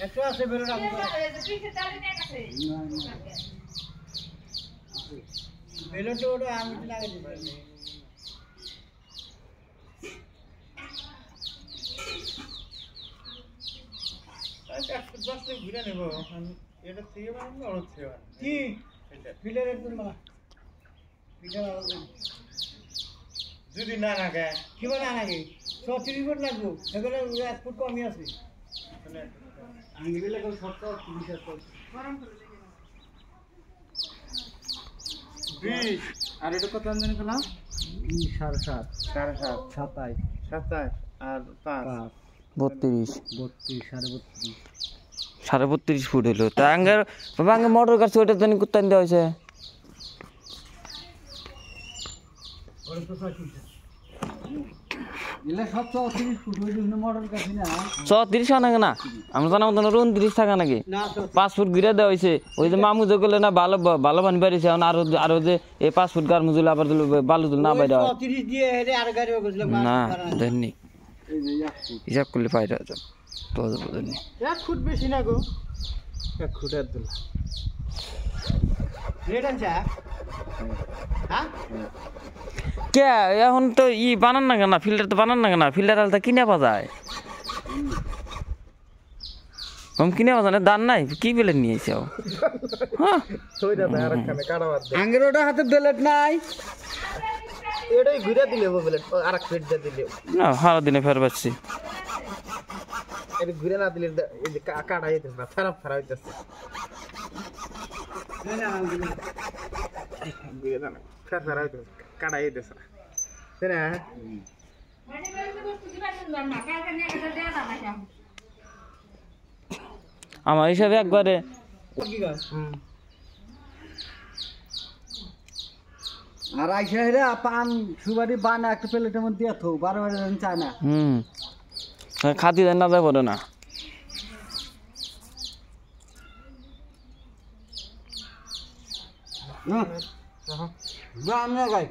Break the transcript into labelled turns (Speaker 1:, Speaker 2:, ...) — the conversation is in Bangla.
Speaker 1: একশো আছে বেরো বেলো তো ওটা আমি লাগে ঘুরে নেব এটা থেকে কি ফিলের একদম যদি না নাগে কিবা না নাগে 30 ফুট লাগবো এগুলো 1 ফুট কমই আছে আঙ্গিলে কোন 30 আর এটা কত আমদানি করলাম 7.5 27 আর 5
Speaker 2: 32 ফুট হলো তা আঙ্গার বাবা আঙ্গে মোটর কাছে ওটা জানি কুত্তান দেওয়া হয়েছে
Speaker 1: সব 34 ফুট ওই জন্য মোটর কাছে না
Speaker 2: 34 আনা না আমরা জানা মতন 29 টাকা নাকি 5 ফুট ঘিরে দেওয়া হয়েছে ওই যে মামু যে করলে না ভালো ভালো বানি পারিছে আরো যে এই 5 ফুট গার মুজুল আবার বালু না বাইরে
Speaker 1: 34 দিয়ে হেরে আর গাড়ি গেছিল
Speaker 2: না দেননি হিসাব করলে পাইরা যাব তো দেননি
Speaker 1: 1 ফুট বেশি না গো 1 ফুট আর দিল রেড আনছা হ্যাঁ
Speaker 2: কে এখন তো বানান না কেনা ফিল্টার তো বানান না কেনা ফিল্টার আলতা কিনে পাওয়া যায় কিনে পাওয়া যায় না দান নাই কি বেলে নিয়েছে
Speaker 1: আঙ্গের ওটা হাতে বেলেট নাই এটাই ঘুরে দিলে বেলেট আর এক ফিট দিলে
Speaker 2: না সারা দিনে ফের পাচ্ছি
Speaker 1: এটা ঘুরে না দিলে এই যে কাটা যেতেছে না খারাপ খারাপ হইতেছে ঘুরে না খারাপ খারাপ হইতেছে কাটা যেতেছে না
Speaker 2: আমার হিসাবে একবারে
Speaker 1: আর আইসা হেরে পান সুবারি বানা একটা প্লেটের মধ্যে দিয়ে থো বারবার চায় না
Speaker 2: খাতি দেন না যায় পড়ে না
Speaker 1: গাই